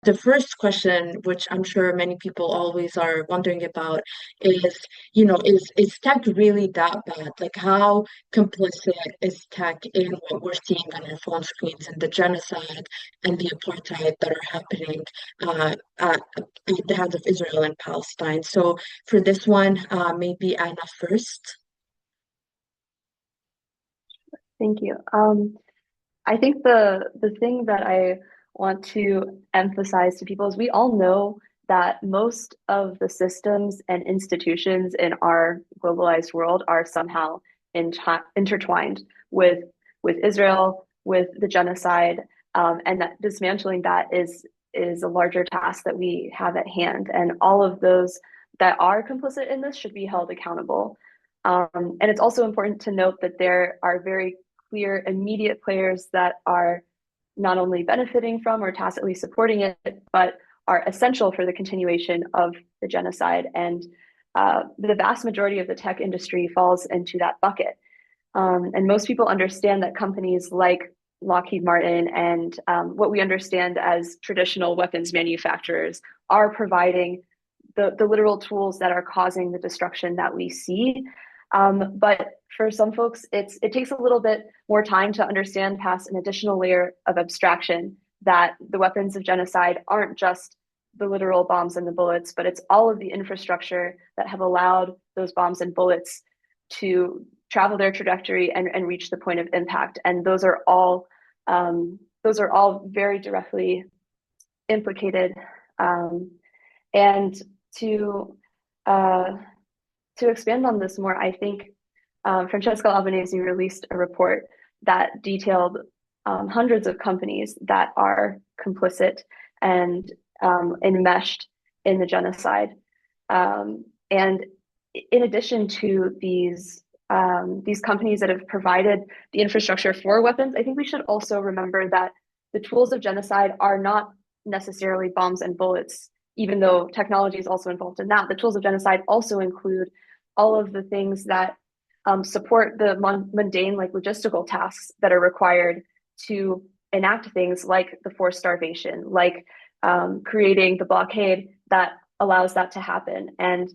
the first question, which I'm sure many people always are wondering about, is, is tech really that bad? Like, how complicit is tech in what we're seeing on our phone screens and the genocide and the apartheid that are happening at the hands of Israel and Palestine? So for this one, maybe Anna first. Thank you. I think the thing that I want to emphasize to people is we all know that most of the systems and institutions in our globalized world are somehow intertwined with Israel, with the genocide, and that dismantling that is a larger task that we have at hand. And all of those that are complicit in this should be held accountable. And it's also important to note that there are very clear immediate players that are not only benefiting from or tacitly supporting it, but are essential for the continuation of the genocide. And the vast majority of the tech industry falls into that bucket. And most people understand that companies like Lockheed Martin and what we understand as traditional weapons manufacturers are providing the literal tools that are causing the destruction that we see. But for some folks, it takes a little bit more time to understand past an additional layer of abstraction that the weapons of genocide aren't just the literal bombs and the bullets, but it's all of the infrastructure that have allowed those bombs and bullets to travel their trajectory and reach the point of impact. And those are all very directly implicated. And to expand on this more, I think Francesca Albanese released a report that detailed hundreds of companies that are complicit and enmeshed in the genocide. And in addition to these companies that have provided the infrastructure for weapons, I think we should also remember that the tools of genocide are not necessarily bombs and bullets, even though technology is also involved in that. The tools of genocide also include all of the things that support the mundane, like logistical tasks that are required to enact things like the forced starvation, like creating the blockade that allows that to happen. And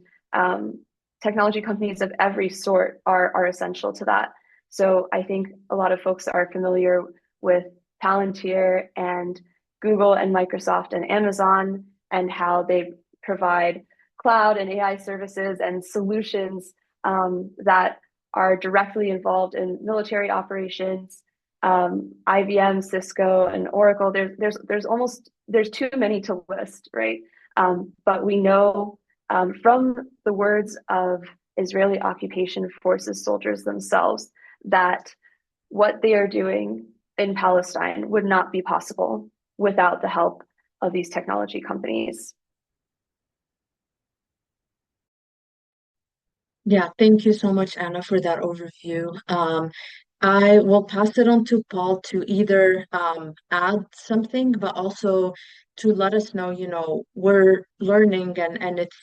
technology companies of every sort are essential to that. So I think a lot of folks are familiar with Palantir and Google and Microsoft and Amazon and how they provide cloud and AI services and solutions that are directly involved in military operations. IBM, Cisco, and Oracle. There's too many to list, right? But we know from the words of Israeli occupation forces soldiers themselves that what they are doing in Palestine would not be possible without the help of these technology companies. Yeah, thank you so much, Anna, for that overview. I will pass it on to Paul to either add something, but also to let us know, we're learning and it's,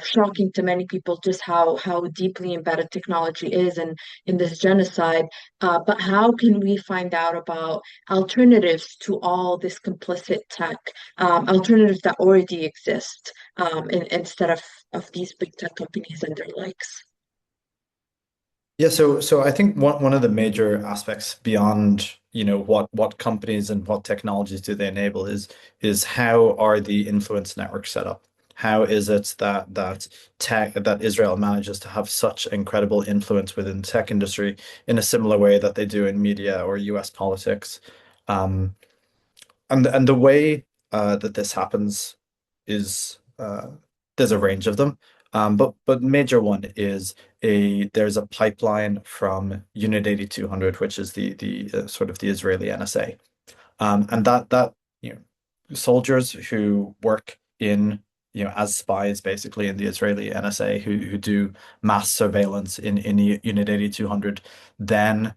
shocking to many people just how deeply embedded technology is in this genocide. But how can we find out about alternatives to all this complicit tech, alternatives that already exist, instead of these big tech companies and their likes? Yeah, so I think one of the major aspects beyond, what companies and what technologies do they enable is how are the influence networks set up? How is it that Israel manages to have such incredible influence within the tech industry in a similar way that they do in media or US politics? Um, and the way that this happens is there's a range of them. But major one is there's a pipeline from Unit 8200, which is the sort of the Israeli NSA, and that soldiers who work in as spies basically in the Israeli NSA who do mass surveillance in Unit 8200 then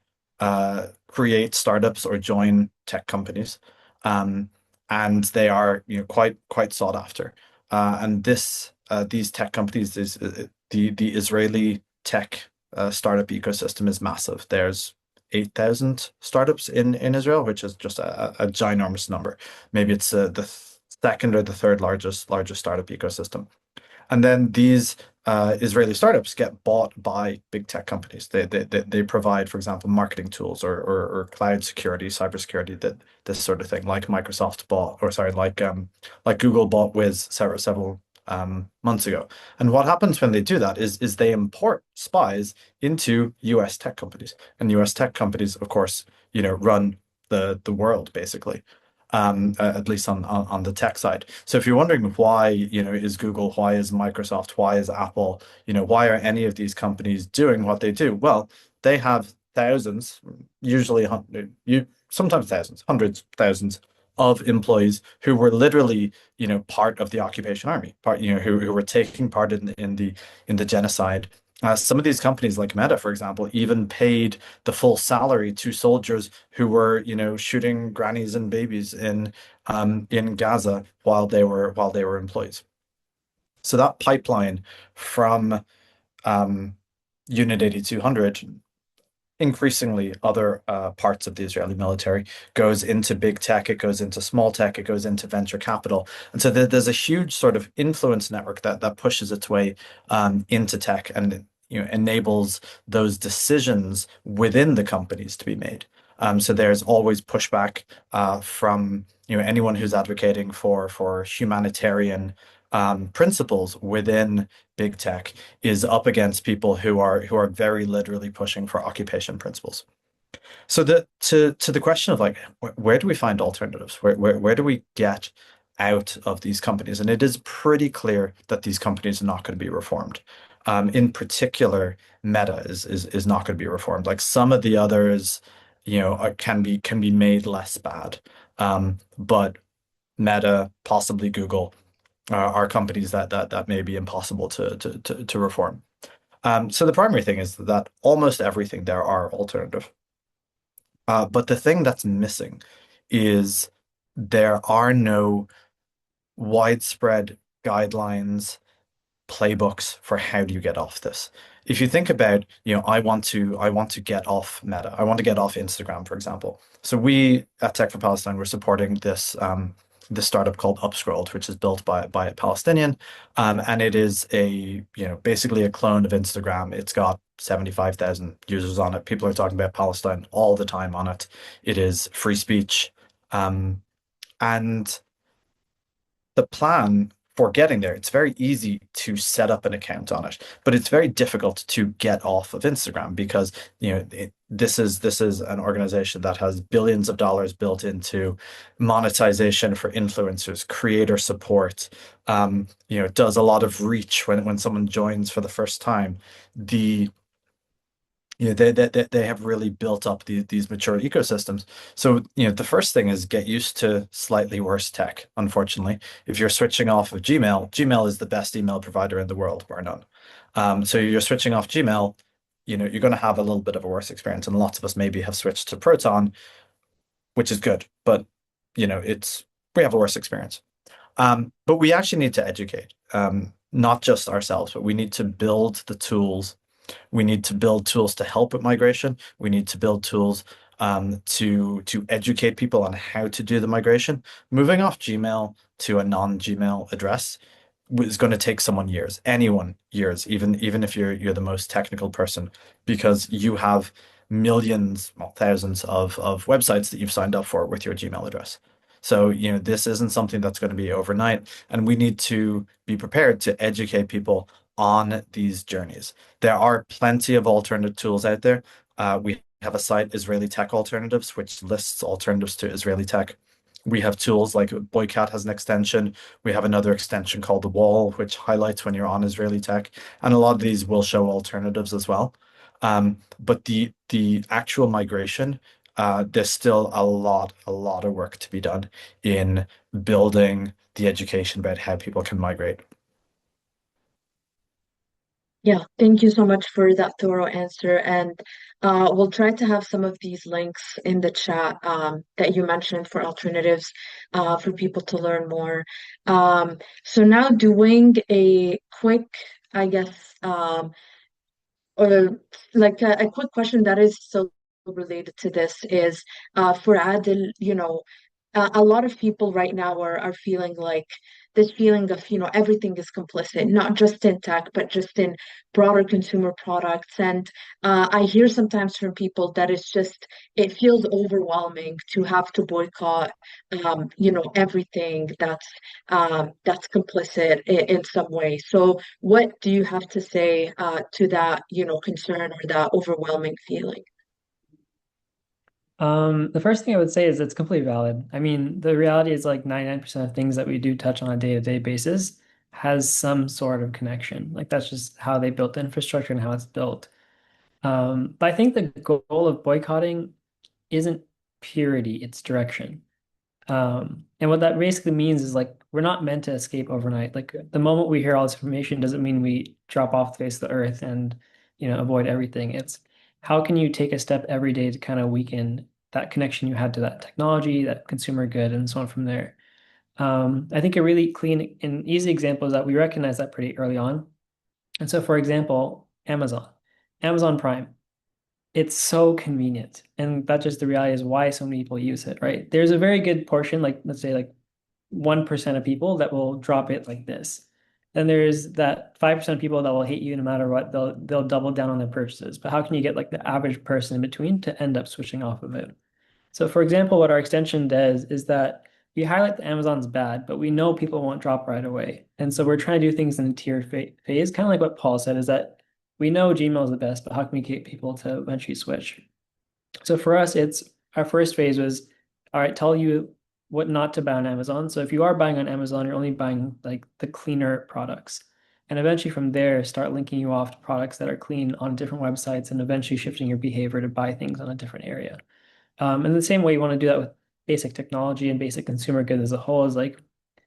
create startups or join tech companies, um, and they are quite sought after. And these tech companies the Israeli tech startup ecosystem is massive. There's 8,000 startups in Israel, which is just a ginormous number. Maybe it's the second or the third largest startup ecosystem. And then these Israeli startups get bought by big tech companies. They provide, for example, marketing tools or cloud security, cybersecurity, that this sort of thing, like Microsoft bought, or sorry, like Google bought Wiz several months ago. And what happens when they do that is they import spies into US tech companies. And US tech companies, of course, run the world basically, at least on the tech side. So if you're wondering why, is Google, why is Microsoft, why is Apple, why are any of these companies doing what they do? Well, they have thousands, usually sometimes thousands, hundreds, thousands of employees who were literally, part of the occupation army, who were taking part in the genocide. Some of these companies, like Meta, for example, even paid the full salary to soldiers who were, shooting grannies and babies in Gaza while they were employees. So that pipeline from Unit 8200, increasingly other parts of the Israeli military, goes into big tech, it goes into small tech, it goes into venture capital. And so there's a huge sort of influence network that pushes its way into tech, and enables those decisions within the companies to be made. So there's always pushback from anyone who's advocating for humanitarian principles within big tech is up against people who are very literally pushing for occupation principles. So to the question of like where do we find alternatives? Where do we get out of these companies? And it is pretty clear that these companies are not going to be reformed. In particular, Meta is not going to be reformed. Like some of the others, can be made less bad. But Meta, possibly Google, are companies that may be impossible to reform. So the primary thing is that almost everything there are alternative. But the thing that's missing is there are no widespread guidelines, playbooks for how do you get off this. If you think about, I want to get off Meta. I want to get off Instagram, for example. So we at Tech for Palestine, we're supporting this startup called Upscrolled, which is built by a Palestinian. And it is basically a clone of Instagram. It's got 75,000 users on it. People are talking about Palestine all the time on it. It is free speech. And the plan for getting there, it's very easy to set up an account on it, but it's very difficult to get off of Instagram because this is an organization that has billions of dollars built into monetization for influencers, creator support. It does a lot of reach when someone joins for the first time. The they have really built up these mature ecosystems. So, the first thing is get used to slightly worse tech, unfortunately. If you're switching off of Gmail, Gmail is the best email provider in the world, bar none. So you're switching off Gmail, you're going to have a little bit of a worse experience. And lots of us maybe have switched to Proton, which is good, but we have a worse experience. But we actually need to educate, not just ourselves, but we need to build the tools. We need to build tools to help with migration. We need to build tools to educate people on how to do the migration. Moving off Gmail to a non-Gmail address is going to take someone years, anyone years, even if you're the most technical person, because you have millions, well, thousands of websites that you've signed up for with your Gmail address. So, this isn't something that's going to be overnight, and we need to be prepared to educate people on these journeys. There are plenty of alternative tools out there. We have a site, Israeli Tech Alternatives, which lists alternatives to Israeli tech. We have tools like Boycat has an extension. We have another extension called The Wall, which highlights when you're on Israeli tech. And a lot of these will show alternatives as well. But the actual migration, there's still a lot of work to be done in building the education about how people can migrate. Yeah, thank you so much for that thorough answer. And we'll try to have some of these links in the chat that you mentioned for alternatives for people to learn more. So now doing a quick, I guess, or like a quick question that is so related to this is for Adil, a lot of people right now are feeling like this feeling of, everything is complicit, not just in tech, but just in broader consumer products. And I hear sometimes from people that it feels overwhelming to have to boycott, everything that's complicit in some way. So what do you have to say to that, concern or that overwhelming feeling? The first thing I would say is it's completely valid. I mean, the reality is like 99% of things that we do touch on a day-to-day basis has some sort of connection. Like that's just how they built the infrastructure and how it's built. But I think the goal of boycotting isn't purity, it's direction. And what that basically means is like we're not meant to escape overnight. Like the moment we hear all this information doesn't mean we drop off the face of the earth and avoid everything. It's how can you take a step every day to kind of weaken that connection you had to that technology, that consumer good, and so on from there. I think a really clean and easy example is that we recognize that pretty early on. And so, for example, Amazon Prime. It's so convenient. And that's just the reality is why so many people use it, right? There's a very good portion, like let's say like 1% of people that will drop it like this. Then there's that 5% of people that will hate you no matter what. They'll double down on their purchases. But how can you get like the average person in between to end up switching off of it? So for example, what our extension does is that we highlight that Amazon's bad, but we know people won't drop right away. And so we're trying to do things in a tiered phase, kind of like what Paul said, is that we know Gmail is the best, but how can we get people to eventually switch? So for us, it's our first phase was, all right, tell you what not to buy on Amazon. So if you are buying on Amazon, you're only buying like the cleaner products. And eventually from there, start linking you off to products that are clean on different websites and eventually shifting your behavior to buy things on a different area. And the same way you want to do that with basic technology and basic consumer goods as a whole is like,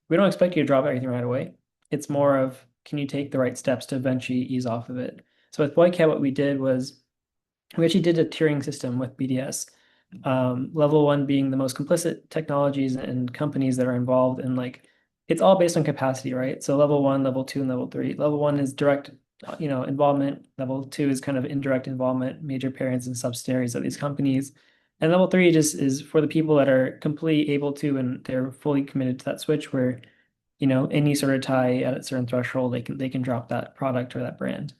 we don't expect you to drop everything right away. It's more of, can you take the right steps to eventually ease off of it? So with Boycat, what we did was we actually did a tiering system with BDS. Level one being the most complicit technologies and companies that are involved in like, it's all based on capacity, right? So level one, level two, and level three. Level one is direct, involvement. Level two is kind of indirect involvement, major parents and subsidiaries of these companies. And level three just is for the people that are completely able to and they're fully committed to that switch where, any sort of tie at a certain threshold, they can drop that product or that brand.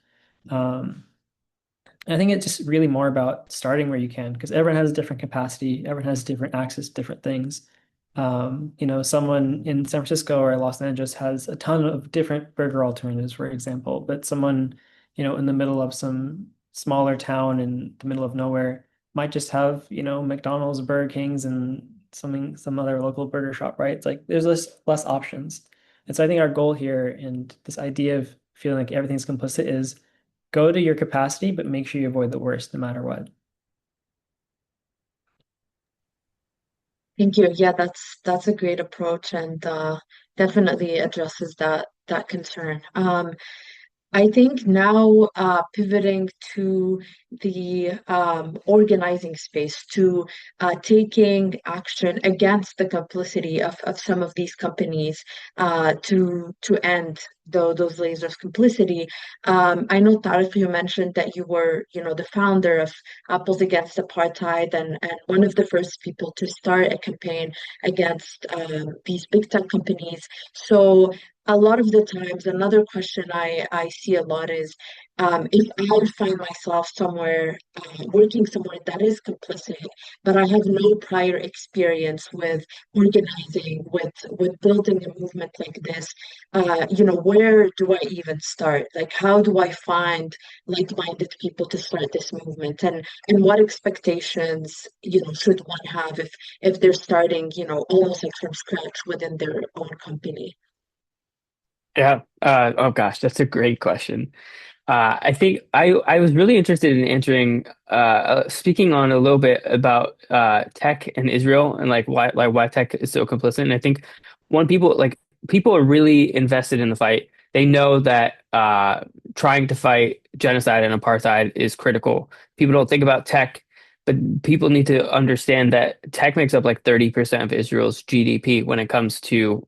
I think it's just really more about starting where you can because everyone has a different capacity, everyone has different access to different things. Someone in San Francisco or Los Angeles has a ton of different burger alternatives, for example, but someone, in the middle of some smaller town in the middle of nowhere might just have, McDonald's, Burger King's, and some other local burger shop, right? It's like there's less options. And so I think our goal here and this idea of feeling like everything's complicit is go to your capacity, but make sure you avoid the worst no matter what. Thank you. Yeah, that's a great approach and definitely addresses that concern. I think now pivoting to the organizing space, to taking action against the complicity of some of these companies to end those layers of complicity. I know, Tariq, you mentioned that you were, the founder of Apples Against Apartheid and one of the first people to start a campaign against these big tech companies. So a lot of the times, another question I see a lot is if I find myself somewhere, working somewhere that is complicit, but I have no prior experience with organizing, with building a movement like this, where do I even start? Like, how do I find like-minded people to start this movement? And what expectations, should one have if they're starting, almost like from scratch within their own company? Yeah. Oh gosh, that's a great question. I think I was really interested in answering, speaking on a little bit about tech and Israel and like why tech is so complicit. And I think when people are really invested in the fight. They know that trying to fight genocide and apartheid is critical. People don't think about tech, but people need to understand that tech makes up like 30% of Israel's GDP when it comes to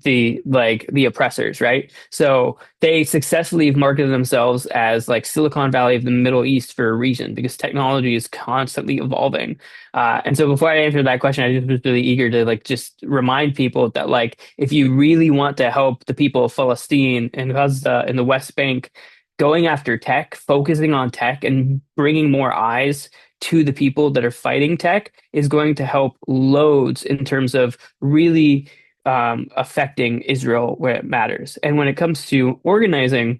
the oppressors, right? So they successfully have marketed themselves as like Silicon Valley of the Middle East for a reason, because technology is constantly evolving. And so before I answer that question, I just was really eager to like just remind people that like if you really want to help the people of Palestine and Gaza and the West Bank, going after tech, focusing on tech, and bringing more eyes to the people that are fighting tech is going to help loads in terms of really affecting Israel where it matters. And when it comes to organizing,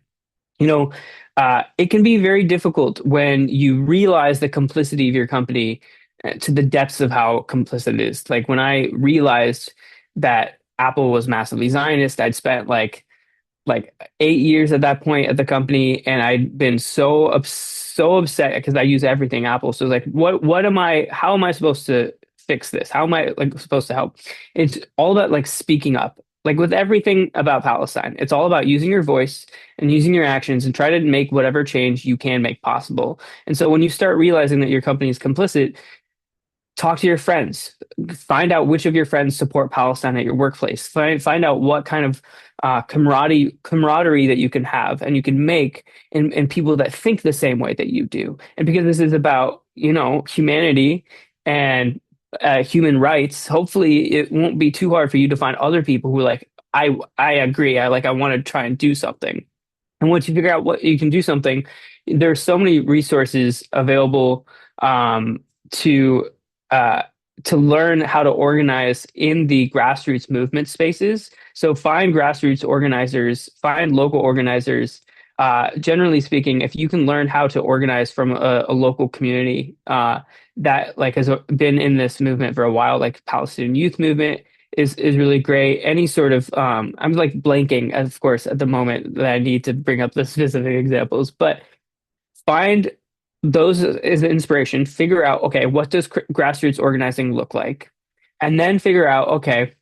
you know, it can be very difficult when you realize the complicity of your company to the depths of how complicit it is. Like when I realized that Apple was massively Zionist, I'd spent like 8 years at that point at the company, and I'd been so upset because I use everything Apple. So it's like, what am I? How am I supposed to fix this? How am I like supposed to help? It's all about like speaking up. Like with everything about Palestine, it's all about using your voice and using your actions and try to make whatever change you can make possible. And so when you start realizing that your company is complicit, talk to your friends. Find out which of your friends support Palestine at your workplace. Find out what kind of camaraderie that you can have and you can make in people that think the same way that you do. And because this is about, humanity and human rights, hopefully it won't be too hard for you to find other people who are like, I agree. I want to try and do something. And once you figure out what you can do something, there's so many resources available to uh, to learn how to organize in the grassroots movement spaces. So find grassroots organizers, find local organizers. Generally speaking, if you can learn how to organize from a local community that like has been in this movement for a while, like Palestinian Youth Movement is really great. Any sort of I'm like blanking, of course, at the moment that I need to bring up the specific examples, but find those as inspiration. Figure out, okay, what does grassroots organizing look like? And then figure out, okay,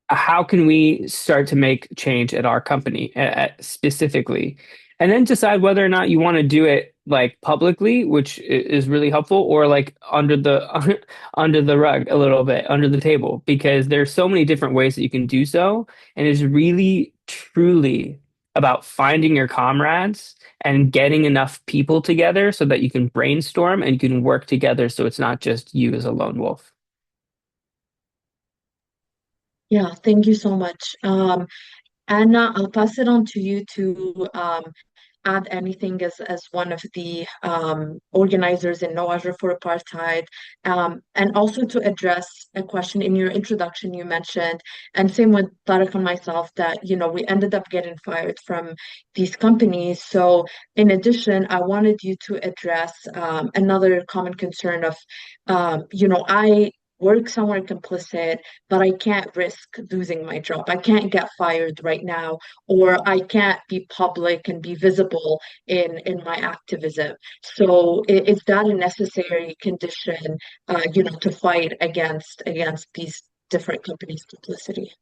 how can we start to make change at our company specifically? And then decide whether or not you want to do it like publicly, which is really helpful, or like under the under the rug a little bit, under the table, because there's so many different ways that you can do so. And it's really truly about finding your comrades and getting enough people together so that you can brainstorm and you can work together so it's not just you as a lone wolf. Yeah, thank you so much. Anna, I'll pass it on to you to add anything as one of the organizers in No Azure for Apartheid, and also to address a question in your introduction you mentioned, and same with Tariq and myself, that we ended up getting fired from these companies. So in addition, I wanted you to address another common concern of, I work somewhere complicit, but I can't risk losing my job. I can't get fired right now, or I can't be public and be visible in my activism. So is that a necessary condition, to fight against these different companies' complicity?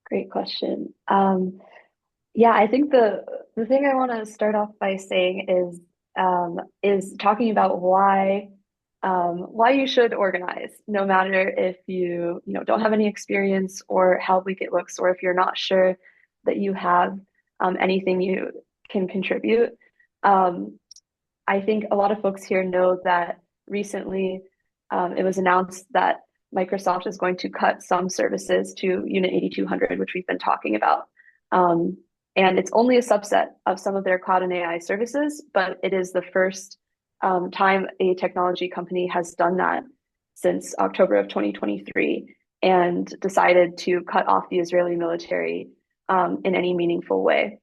Great question. Yeah, I think the thing I want to start off by saying is talking about why you should organize, no matter if you don't have any experience or how bleak it looks, or if you're not sure that you have anything you can contribute. I think a lot of folks here know that recently it was announced that Microsoft is going to cut some services to Unit 8200, which we've been talking about. And it's only a subset of some of their cloud and AI services, but it is the first time a technology company has done that since October of 2023 and decided to cut off the Israeli military in any meaningful way.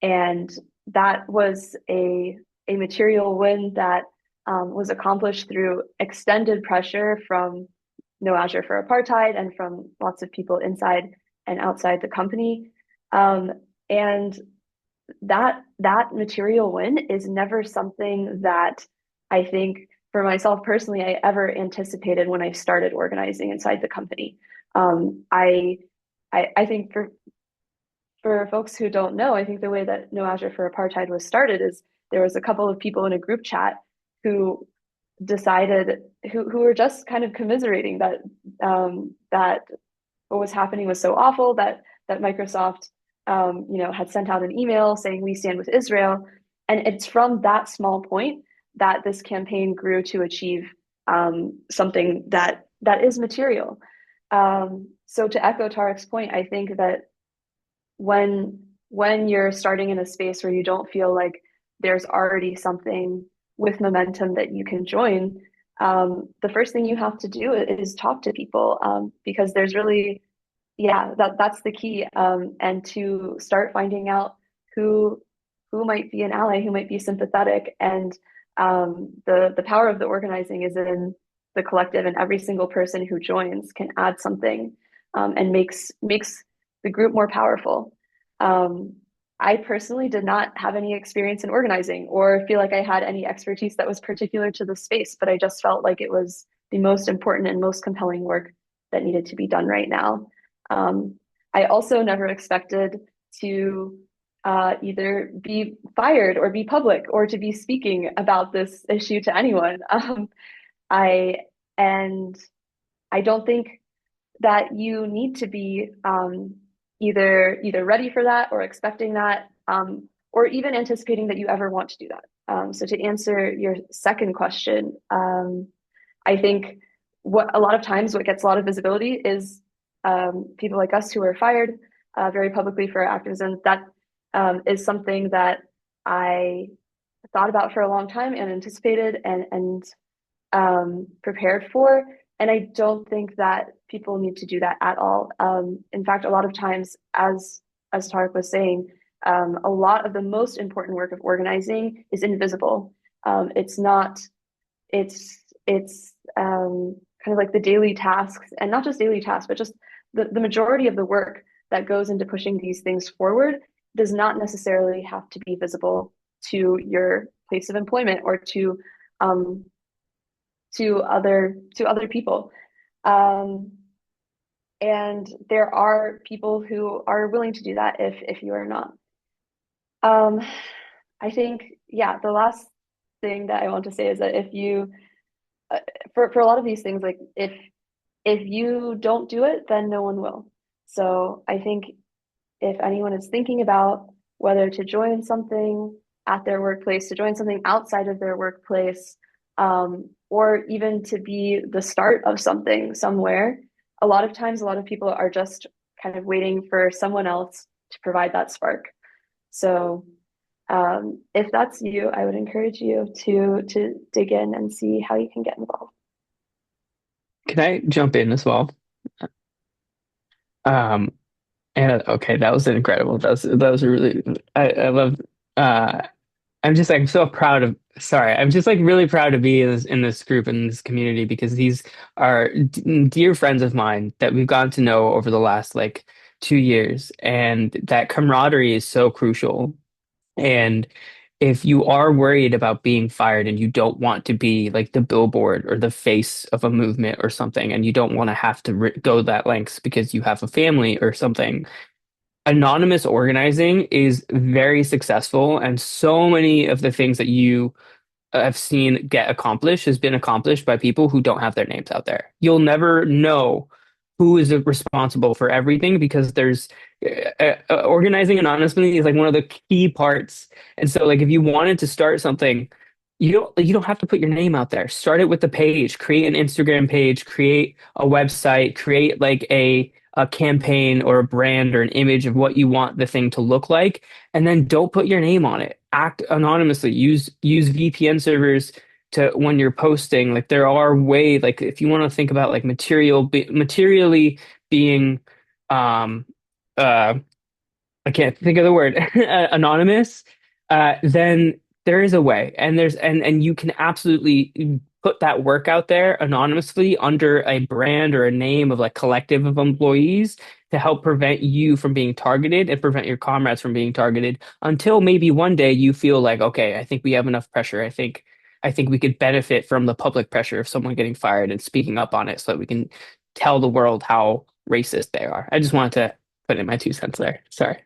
And that was a material win that was accomplished through extended pressure from No Azure for Apartheid and from lots of people inside and outside the company. And that material win is never something that I think for myself personally, I ever anticipated when I started organizing inside the company. I think for folks who don't know, I think the way that No Azure for Apartheid was started is there was a couple of people in a group chat who decided who were just kind of commiserating that what was happening was so awful that Microsoft, had sent out an email saying we stand with Israel, and it's from that small point that this campaign grew to achieve something that is material. So to echo Tariq's point, I think that when you're starting in a space where you don't feel like there's already something with momentum that you can join, the first thing you have to do is talk to people, because there's really, yeah, that's the key, and to start finding out who who might be an ally, who might be sympathetic, and the power of the organizing is in the collective, and every single person who joins can add something, and makes the group more powerful. Um, I personally did not have any experience in organizing or feel like I had any expertise that was particular to the space, but I just felt like it was the most important and most compelling work that needed to be done right now. Um, I also never expected to either be fired or be public or to be speaking about this issue to anyone. I and I don't think that you need to be either ready for that or expecting that, or even anticipating that you ever want to do that. So to answer your second question, I think what a lot of times what gets a lot of visibility is people like us who are fired very publicly for our activism. That is something that I thought about for a long time and anticipated and prepared for. And I don't think that people need to do that at all. In fact, a lot of times, as Tariq was saying, a lot of the most important work of organizing is invisible. It's not. It's kind of like the daily tasks, and not just daily tasks, but just the majority of the work that goes into pushing these things forward does not necessarily have to be visible to your place of employment or um, to other people. Um, and there are people who are willing to do that if you are not. Um, I think, yeah, the last thing that I want to say is that if you for a lot of these things, like if you don't do it, then no one will. So I think if anyone is thinking about whether to join something at their workplace, to join something outside of their workplace, or even to be the start of something somewhere, a lot of times, a lot of people are just kind of waiting for someone else to provide that spark. So if that's you, I would encourage you to dig in and see how you can get involved. Can I jump in as well? Um, and okay, that was incredible. That was a really I love uh I'm so proud of sorry, I'm just like really proud to be in this group in this community because these are dear friends of mine that we've gotten to know over the last like 2 years, and that camaraderie is so crucial. And if you are worried about being fired and you don't want to be like the billboard or the face of a movement or something, and you don't want to have to go that lengths because you have a family or something, anonymous organizing is very successful. And so many of the things that you I've seen get accomplished has been accomplished by people who don't have their names out there. You'll never know who is responsible for everything because there's organizing anonymously is like one of the key parts. And so like if you wanted to start something, you don't have to put your name out there. Start it with the page, create an Instagram page, create a website, create like a campaign or a brand or an image of what you want the thing to look like, and then don't put your name on it. Act anonymously. Use VPN servers to when you're posting. Like there are ways. Like if you want to think about like materially being, um, uh, I can't think of the word anonymous. Then there is a way, and and you can absolutely put that work out there anonymously under a brand or a name of like collective of employees to help prevent you from being targeted and prevent your comrades from being targeted until maybe one day you feel like, okay, I think we have enough pressure. I think we could benefit from the public pressure of someone getting fired and speaking up on it so that we can tell the world how racist they are. I just wanted to put in my 2 cents there. Sorry.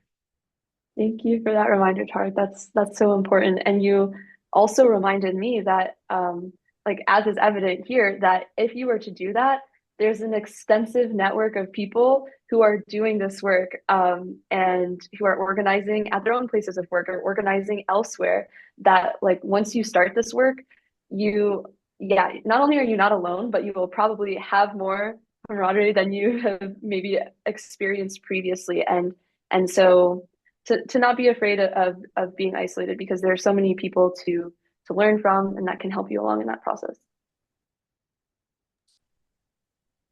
Thank you for that reminder, Tariq. That's so important. And you also reminded me that, like as is evident here, that if you were to do that, there's an extensive network of people who are doing this work, and who are organizing at their own places of work or organizing elsewhere. That like once you start this work, you yeah, not only are you not alone, but you will probably have more camaraderie than you have maybe experienced previously. And so to not be afraid of being isolated, because there are so many people to learn from, and that can help you along in that process.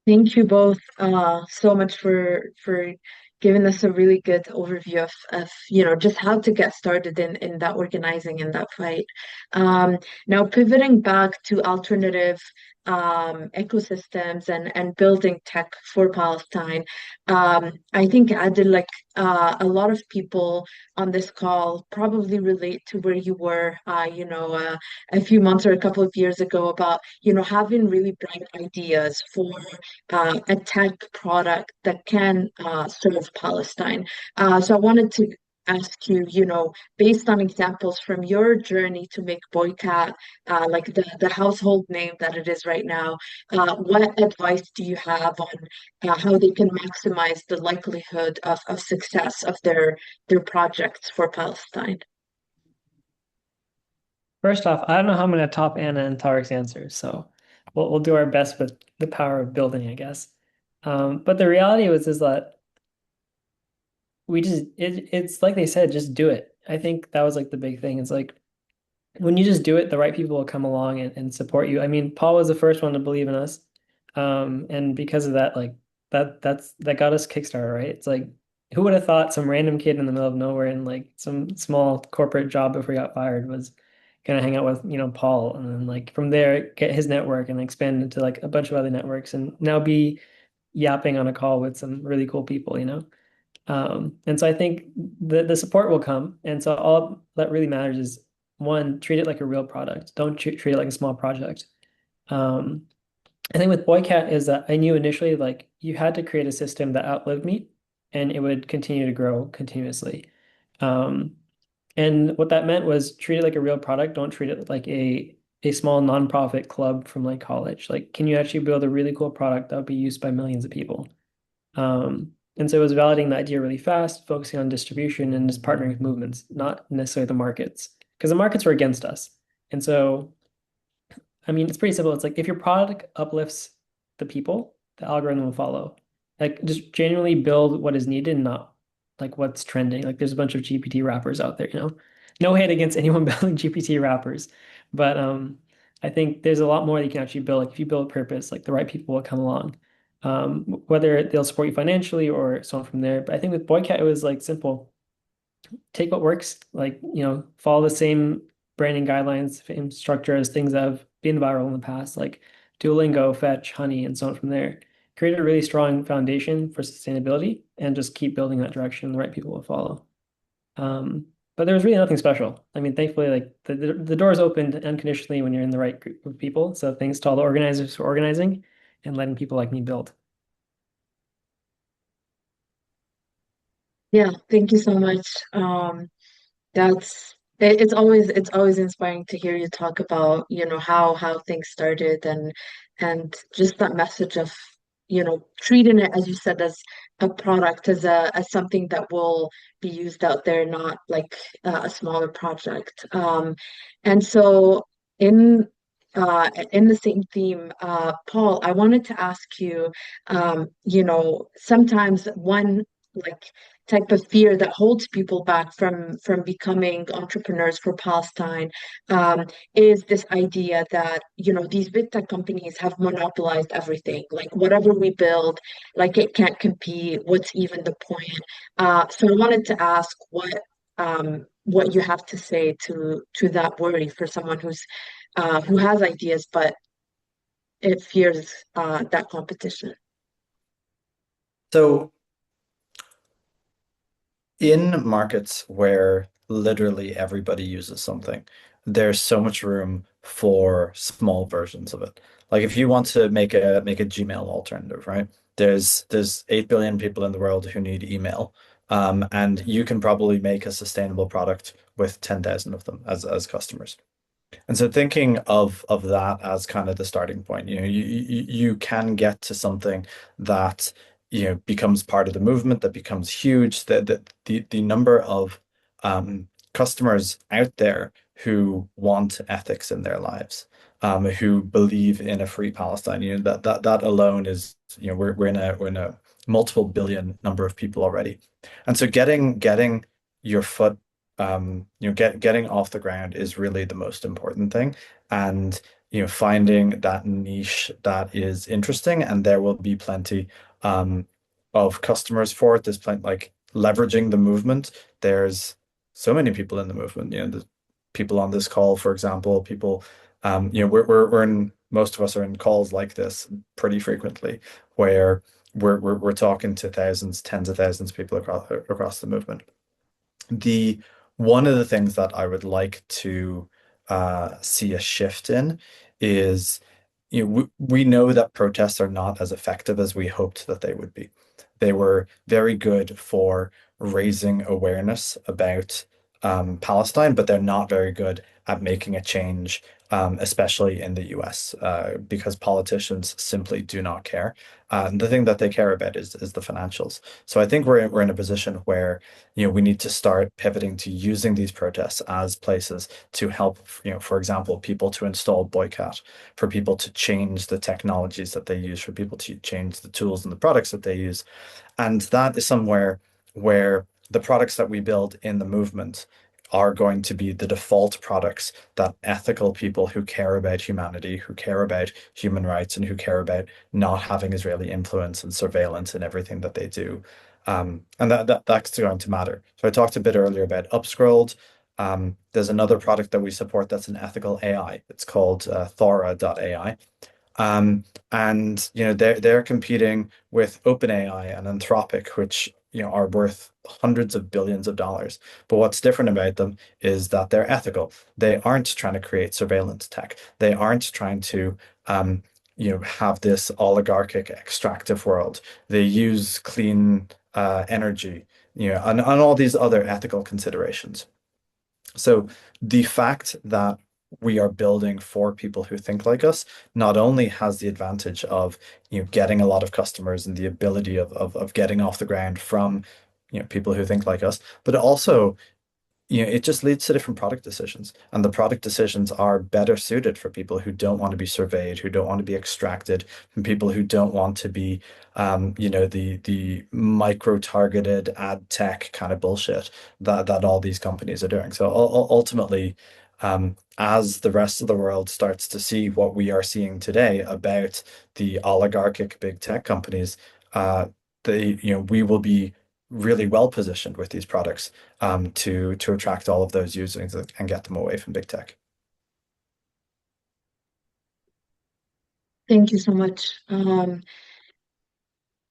Thank you both so much for giving us a really good overview of just how to get started in that organizing and that fight. Now pivoting back to alternative ecosystems and building tech for Palestine. I think Adil, like a lot of people on this call probably relate to where you were, a few months or a couple of years ago about, having really bright ideas for a tech product that can serve Palestine. So I wanted to ask you, based on examples from your journey to make Boycat, like the household name that it is right now, what advice do you have on how they can maximize the likelihood of success of their projects for Palestine? First off, I don't know how I'm going to top Anna and Tariq's answers, so we'll do our best with the power of building, I guess. But the reality is that it's like they said, just do it. I think that was like the big thing. It's like when you just do it, the right people will come along and support you. I mean, Paul was the first one to believe in us. And because of that, like that got us Kickstarter, right? It's like who would have thought some random kid in the middle of nowhere in like some small corporate job before he got fired was gonna hang out with, Paul, and then like from there get his network and expand into like a bunch of other networks and now be yapping on a call with some really cool people. And so I think the support will come. And so all that really matters is one, treat it like a real product. Don't treat it like a small project. Um, I think with Boycat is that I knew initially like you had to create a system that outlived me and it would continue to grow continuously. Um, and what that meant was treat it like a real product. Don't treat it like a small nonprofit club from like college. Like, can you actually build a really cool product that would be used by millions of people? And so it was validating the idea really fast, focusing on distribution and just partnering with movements, not necessarily the markets, because the markets were against us. And so, I mean, it's pretty simple. It's like if your product uplifts the people, the algorithm will follow. Like just genuinely build what is needed, not like what's trending. Like there's a bunch of GPT wrappers out there. No hate against anyone building GPT wrappers, but I think there's a lot more that you can actually build. Like if you build purpose, like the right people will come along. Whether they'll support you financially or so on from there. But I think with Boycat, it was like simple. Take what works, like, follow the same branding guidelines, same structure as things that have been viral in the past, like Duolingo, Fetch, Honey, and so on from there. Create a really strong foundation for sustainability and just keep building that direction. The right people will follow. But there was really nothing special. I mean, thankfully, like the doors opened unconditionally when you're in the right group of people. So thanks to all the organizers for organizing and letting people like me build. Yeah, thank you so much. It's always inspiring to hear you talk about, how things started and just that message of, treating it, as you said, as a product, as something that will be used out there, not like a smaller project. And so in the same theme, Paul, I wanted to ask you, sometimes one like type of fear that holds people back from becoming entrepreneurs for Palestine is this idea that these big tech companies have monopolized everything. Like whatever we build, like it can't compete. What's even the point? So I wanted to ask what you have to say to that worry for someone who has ideas but it fears that competition. So in markets where literally everybody uses something, there's so much room for small versions of it. Like if you want to make a Gmail alternative, right? There's 8 billion people in the world who need email. And you can probably make a sustainable product with 10,000 of them as customers. And so thinking of that as kind of the starting point, you can get to something that, becomes part of the movement, that becomes huge, the number of customers out there who want ethics in their lives, who believe in a free Palestine, that alone is, we're in a multiple billion number of people already. And so getting your foot getting off the ground is really the most important thing. And, finding that niche that is interesting, and there will be plenty um, of customers for it. There's plenty, like leveraging the movement. There's so many people in the movement. The people on this call, for example, people, we're in, most of us are in calls like this pretty frequently, where we're talking to thousands, tens of thousands of people across the movement. The One of the things that I would like to see a shift in is, we know that protests are not as effective as we hoped that they would be. They were very good for raising awareness about Palestine, but they're not very good at making a change, especially in the US, because politicians simply do not care. The thing that they care about is the financials. So I think we're in a position where, we need to start pivoting to using these protests as places to help, for example, people to install boycott, for people to change the technologies that they use, for people to change the tools and the products that they use. And that is somewhere where the products that we build in the movement are going to be the default products that ethical people who care about humanity, who care about human rights, and who care about not having Israeli influence and surveillance in everything that they do. And that's going to matter. So I talked a bit earlier about Upscrolled. There's another product that we support that's an ethical AI. It's called Thora.ai. And they're competing with OpenAI and Anthropic, which are worth hundreds of billions of dollars. But what's different about them is that they're ethical. They aren't trying to create surveillance tech. They aren't trying to have this oligarchic extractive world. They use clean energy, and all these other ethical considerations. So the fact that we are building for people who think like us not only has the advantage of getting a lot of customers and the ability of getting off the ground from people who think like us, but also it just leads to different product decisions. And the product decisions are better suited for people who don't want to be surveyed, who don't want to be extracted, from people who don't want to be, the micro-targeted ad tech kind of bullshit that all these companies are doing. So ultimately, as the rest of the world starts to see what we are seeing today about the oligarchic big tech companies, we will be really well positioned with these products to attract all of those users and get them away from big tech. Thank you so much.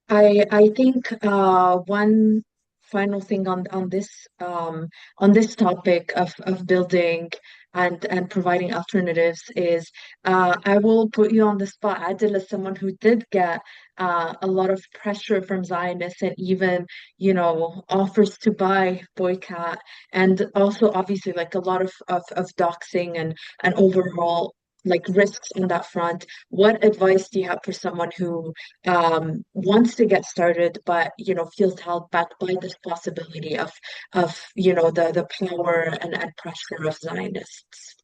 I think one final thing on this topic of building and providing alternatives is I will put you on the spot. Adil is someone who did get a lot of pressure from Zionists and even offers to buy boycott, and also obviously like a lot of doxing and overall like risks on that front. What advice do you have for someone who wants to get started, but feels held back by this possibility of the power and pressure of Zionists?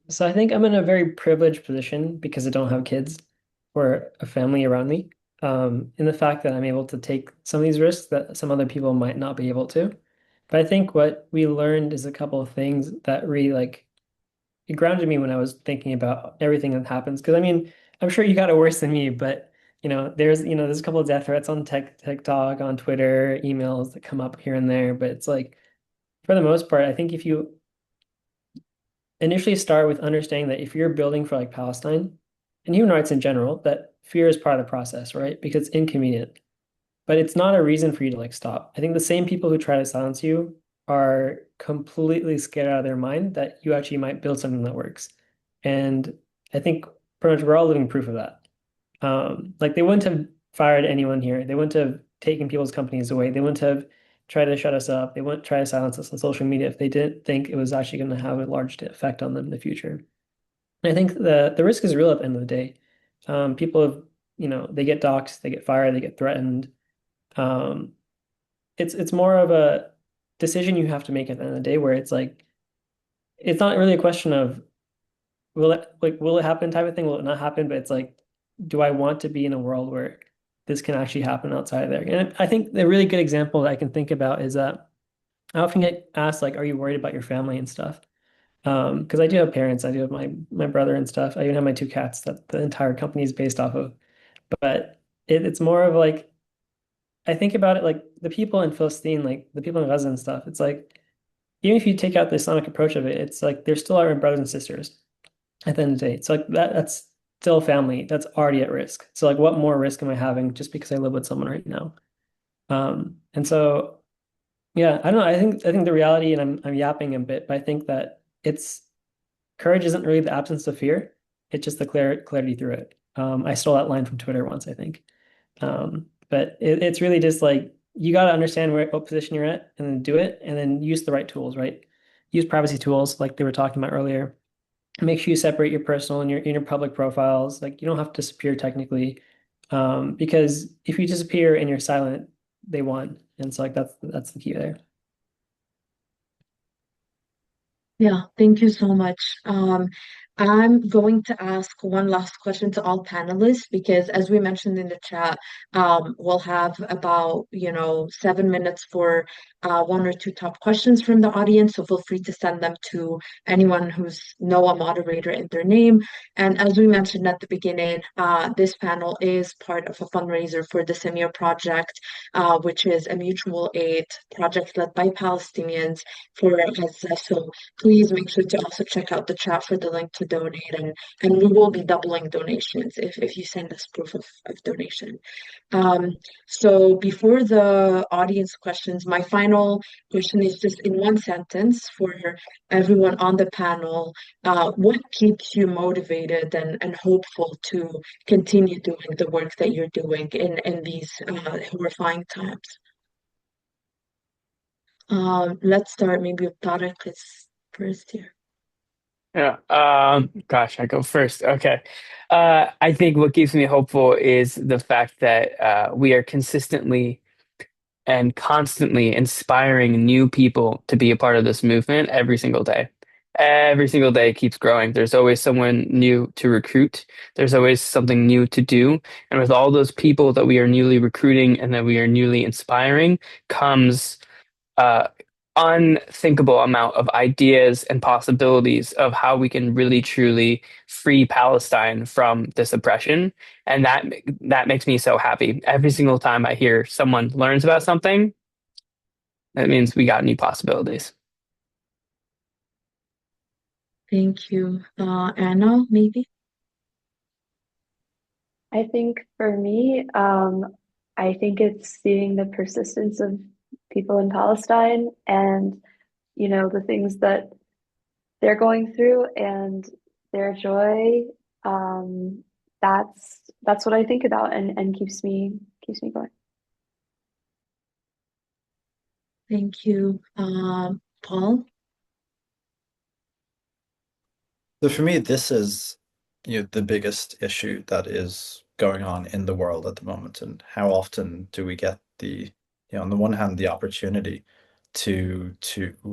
So I think I'm in a very privileged position because I don't have kids or a family around me. In the fact that I'm able to take some of these risks that some other people might not be able to. But I think what we learned is a couple of things that really like it grounded me when I was thinking about everything that happens. Because I mean, I'm sure you got it worse than me, but there's a couple of death threats on TikTok, on Twitter, emails that come up here and there. But it's like, for the most part, I think if you initially start with understanding that if you're building for like Palestine and human rights in general, that fear is part of the process, right? Because it's inconvenient, but it's not a reason for you to like stop. I think the same people who try to silence you are completely scared out of their mind that you actually might build something that works. And I think pretty much we're all living proof of that. Like they wouldn't have fired anyone here. They wouldn't have taken people's companies away. They wouldn't have try to shut us up. They wouldn't try to silence us on social media if they didn't think it was actually going to have a large effect on them in the future. And I think the risk is real at the end of the day. People have, they get doxxed, they get fired, they get threatened. Um, it's more of a decision you have to make at the end of the day where it's like it's not really a question of will it happen type of thing, will it not happen, but it's like, do I want to be in a world where this can actually happen outside of there? And I think the really good example that I can think about is that I often get asked like, are you worried about your family and stuff? Because I do have parents, I do have my brother and stuff. I even have my two cats that the entire company is based off of. But it's more of like I think about it like the people in Philistine, like the people in Gaza and stuff. It's like even if you take out the Islamic approach of it, it's like they're still our brothers and sisters at the end of the day. It's like that's still family that's already at risk. So like what more risk am I having just because I live with someone right now? And so yeah, I don't know. I think the reality, and I'm yapping a bit, but I think that it's courage isn't really the absence of fear. It's just the clarity through it. I stole that line from Twitter once, I think. But it's really just like you got to understand what position you're at and then do it and then use the right tools, right? Use privacy tools like they were talking about earlier. Make sure you separate your personal and your public profiles. Like you don't have to disappear technically. Because if you disappear and you're silent, they won. And so like that's the key there. Yeah, thank you so much. I'm going to ask one last question to all panelists because, as we mentioned in the chat, we'll have about, 7 minutes for one or two top questions from the audience. So feel free to send them to anyone who's know a moderator in their name. And as we mentioned at the beginning, this panel is part of a fundraiser for the Samir Project, which is a mutual aid project led by Palestinians for Gaza. So please make sure to also check out the chat for the link to donate, and we will be doubling donations if you send us proof of donation. So before the audience questions, my final question is just in one sentence for everyone on the panel. What keeps you motivated and hopeful to continue doing the work that you're doing in these horrifying times? Let's start maybe with Tariq is first here. Yeah. Gosh, I go first. Okay. I think what keeps me hopeful is the fact that we are consistently and constantly inspiring new people to be a part of this movement every single day. Every single day keeps growing. There's always someone new to recruit. There's always something new to do. And with all those people that we are newly recruiting and that we are newly inspiring comes uh, unthinkable amount of ideas and possibilities of how we can really truly free Palestine from this oppression. And that makes me so happy. Every single time I hear someone learns about something, that means we got new possibilities. Thank you. Anna, maybe? I think for me, I think it's seeing the persistence of people in Palestine and, the things that they're going through and their joy. Um, that's what I think about and keeps me going. Thank you. Paul? So for me, this is, the biggest issue that is going on in the world at the moment, and how often do we get on the one hand, the opportunity to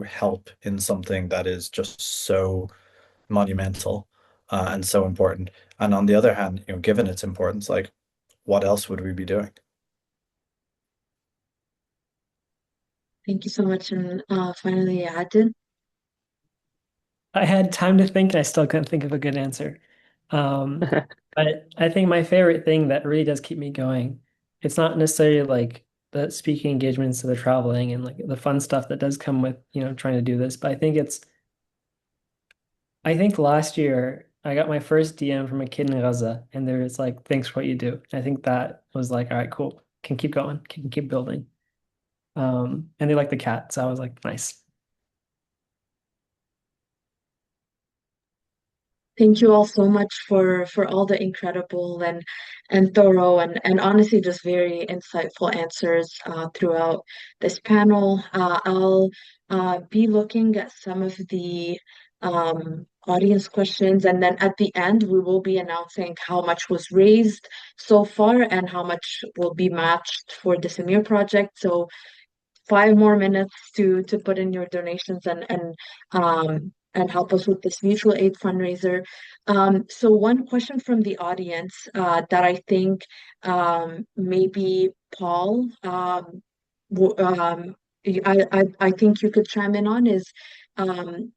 help in something that is just so monumental and so important, and on the other hand, given its importance, like what else would we be doing? Thank you so much. And finally, Adil. I had time to think and I still couldn't think of a good answer. Um, but I think my favorite thing that really does keep me going, it's not necessarily like the speaking engagements or the traveling and like the fun stuff that does come with, trying to do this. But I think last year I got my first DM from a kid in Gaza and they're just like, thanks for what you do. I think that was like, all right, cool. Can keep going, can keep building. And they like the cat. So I was like, nice. Thank you all so much for all the incredible and thorough and honestly just very insightful answers throughout this panel. I'll be looking at some of the audience questions, and then at the end we will be announcing how much was raised so far and how much will be matched for the Samir project. So 5 more minutes to put in your donations and help us with this mutual aid fundraiser. So one question from the audience that I think maybe Paul, I think you could chime in on is um,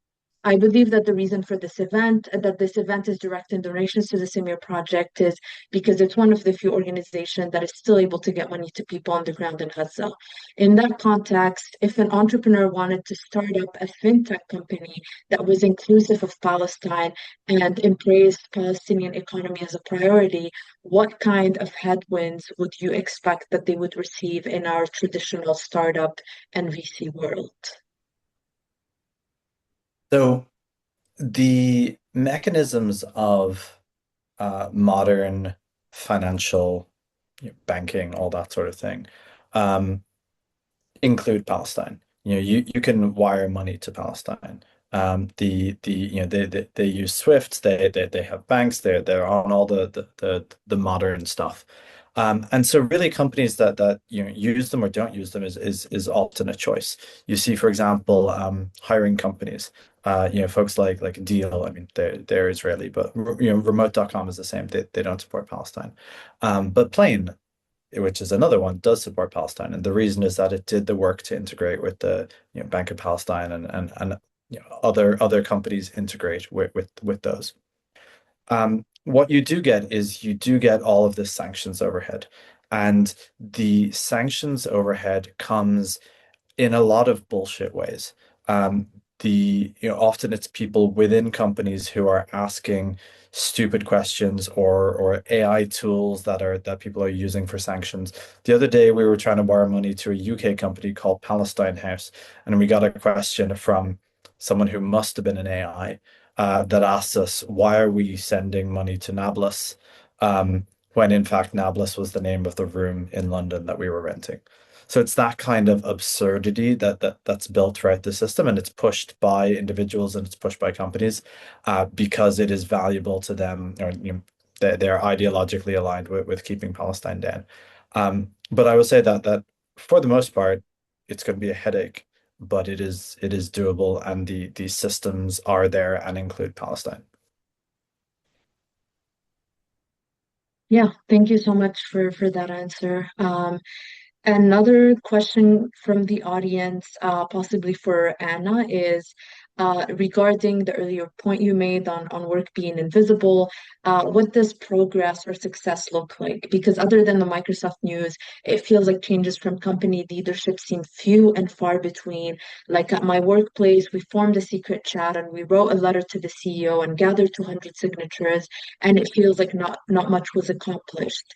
I believe that the reason for that this event is directing donations to the Samir Project is because it's one of the few organizations that is still able to get money to people on the ground in Gaza. In that context, if an entrepreneur wanted to start up a fintech company that was inclusive of Palestine and embraced Palestinian economy as a priority, what kind of headwinds would you expect that they would receive in our traditional startup and VC world? So the mechanisms of modern financial, banking, all that sort of thing, um, include Palestine. You can wire money to Palestine. They use SWIFT. They have banks. They're on all the modern stuff. And so really companies that use them or don't use them is often a choice. You see, for example, hiring companies. Folks like Adil. I mean, they're Israeli, but remote.com is the same. They don't support Palestine. But Plain, which is another one, does support Palestine, and the reason is that it did the work to integrate with the Bank of Palestine and other companies integrate with those. What you do get is you do get all of this sanctions overhead, and the sanctions overhead comes in a lot of bullshit ways. Um, often it's people within companies who are asking stupid questions or AI tools that people are using for sanctions. The other day we were trying to wire money to a UK company called Palestine House, and we got a question from someone who must have been an AI that asked us, why are we sending money to Nablus? When in fact Nablus was the name of the room in London that we were renting. So it's that kind of absurdity that's built throughout the system, and it's pushed by individuals and it's pushed by companies because it is valuable to them, or they're ideologically aligned with keeping Palestine down. But I would say that for the most part, it's going to be a headache, but it is doable, and the systems are there and include Palestine. Yeah, thank you so much for that answer. Another question from the audience, possibly for Anna, is regarding the earlier point you made on work being invisible. What does progress or success look like? Because other than the Microsoft news, it feels like changes from company leadership seem few and far between. Like at my workplace, we formed a secret chat and we wrote a letter to the CEO and gathered 200 signatures, and it feels like not much was accomplished.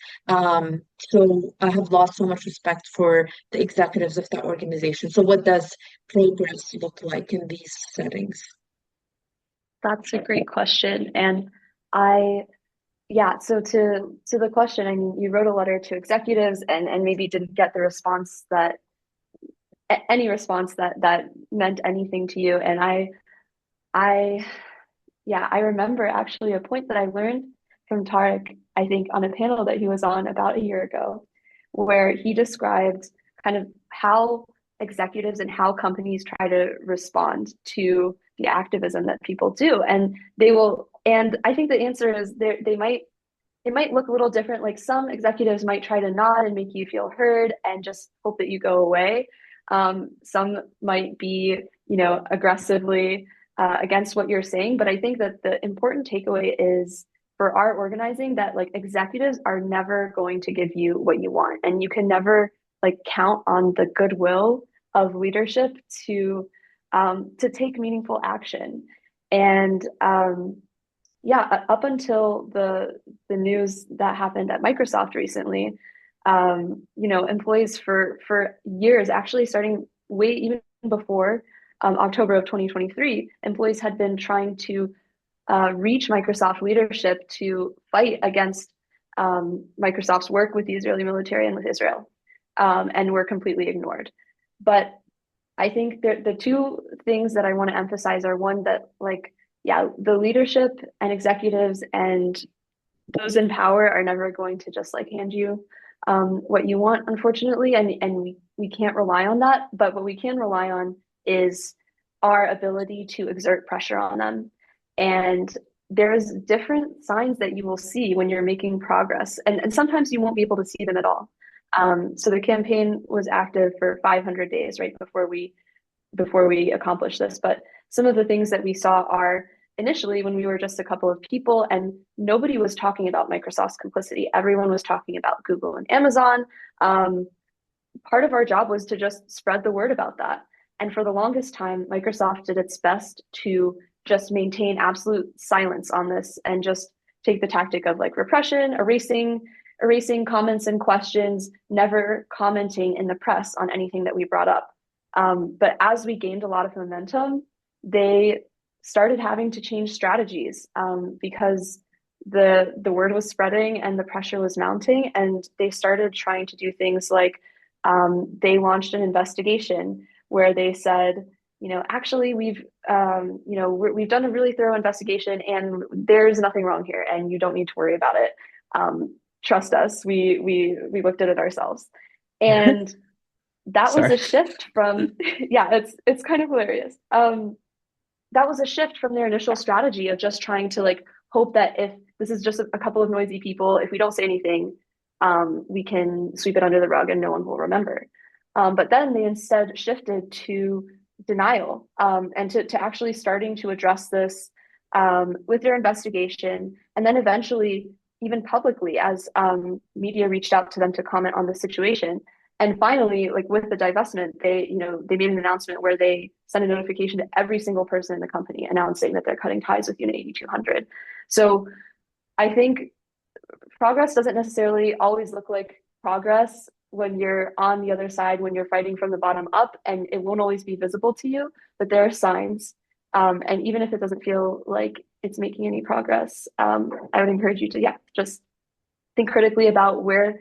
So I have lost so much respect for the executives of that organization. So what does progress look like in these settings? That's a great question. And so to the question, I mean, you wrote a letter to executives and maybe didn't get the response that any response that meant anything to you. And I I remember actually a point that I learned from Tariq, I think on a panel that he was on about a year ago, where he described kind of how executives and how companies try to respond to the activism that people do. And I think the answer is it might look a little different. Like some executives might try to nod and make you feel heard and just hope that you go away. Some might be, aggressively against what you're saying. But I think that the important takeaway is for our organizing that like executives are never going to give you what you want, and you can never like count on the goodwill of leadership to take meaningful action. And up until the news that happened at Microsoft recently, employees for years, actually starting way even before October of 2023, employees had been trying to reach Microsoft leadership to fight against Microsoft's work with the Israeli military and with Israel, and were completely ignored. But I think the two things that I want to emphasize are, one, that like, yeah, the leadership and executives and those in power are never going to just like hand you what you want, unfortunately, and we can't rely on that. But what we can rely on is our ability to exert pressure on them. And there's different signs that you will see when you're making progress, and sometimes you won't be able to see them at all. So the campaign was active for 500 days, right before we accomplished this. But some of the things that we saw are, initially, when we were just a couple of people and nobody was talking about Microsoft's complicity, everyone was talking about Google and Amazon. Part of our job was to just spread the word about that. And for the longest time, Microsoft did its best to just maintain absolute silence on this and just take the tactic of like repression, erasing comments and questions, never commenting in the press on anything that we brought up. But as we gained a lot of momentum, they started having to change strategies because the word was spreading and the pressure was mounting, and they started trying to do things like they launched an investigation where they said, actually we've we've done a really thorough investigation and there's nothing wrong here and you don't need to worry about it. Trust us, we looked at it ourselves. And that was a shift from yeah, it's kind of hilarious. That was a shift from their initial strategy of just trying to like hope that if this is just a couple of noisy people, if we don't say anything, we can sweep it under the rug and no one will remember. But then they instead shifted to denial and to actually starting to address this with their investigation, and then eventually even publicly as media reached out to them to comment on the situation. And finally, like with the divestment, they made an announcement where they sent a notification to every single person in the company announcing that they're cutting ties with Unit 8200. So I think progress doesn't necessarily always look like progress when you're on the other side, when you're fighting from the bottom up, and it won't always be visible to you, but there are signs. And even if it doesn't feel like it's making any progress, I would encourage you to, just think critically about where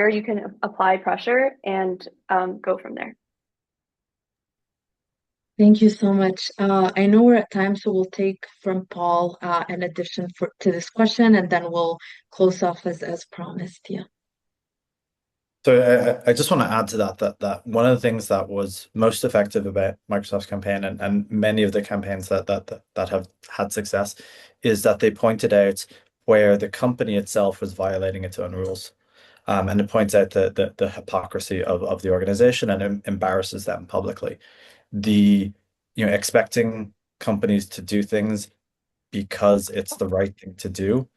you can apply pressure and go from there. Thank you so much. I know we're at time, so we'll take from Paul an addition to this question, and then we'll close off as promised. Yeah. So I just want to add to that one of the things that was most effective about Microsoft's campaign and many of the campaigns that have had success is that they pointed out where the company itself was violating its own rules. And it points out the hypocrisy of the organization and embarrasses them publicly. Expecting companies to do things because it's the right thing to do.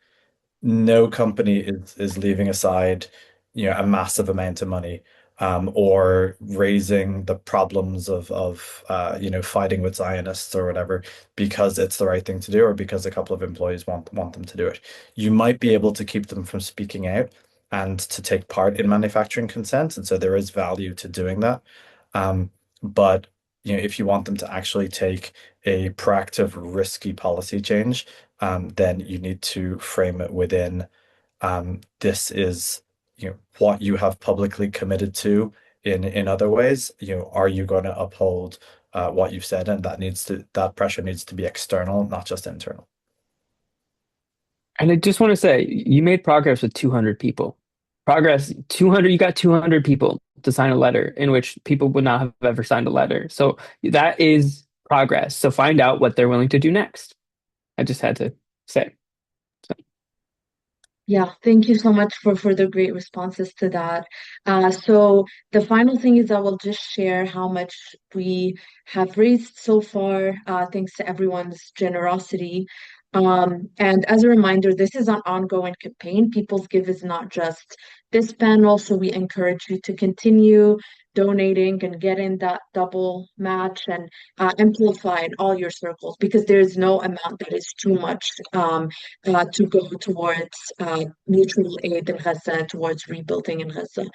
No company is leaving aside, a massive amount of money, or raising the problems of fighting with Zionists or whatever because it's the right thing to do or because a couple of employees want them to do it. You might be able to keep them from speaking out and to take part in manufacturing consent, and so there is value to doing that. But if you want them to actually take a proactive, risky policy change, then you need to frame it within this is what you have publicly committed to in other ways. Are you going to uphold what you've said? And that pressure needs to be external, not just internal. And I just want to say, you made progress with 200 people. Progress, 200, you got 200 people to sign a letter in which people would not have ever signed a letter. So that is progress. So find out what they're willing to do next. I just had to say. Yeah, thank you so much for the great responses to that. So the final thing is I will just share how much we have raised so far, thanks to everyone's generosity. And as a reminder, this is an ongoing campaign. People's Give is not just this panel, so we encourage you to continue donating and get in that double match and amplify in all your circles, because there is no amount that is too much to go towards mutual aid in Gaza, towards rebuilding in Gaza.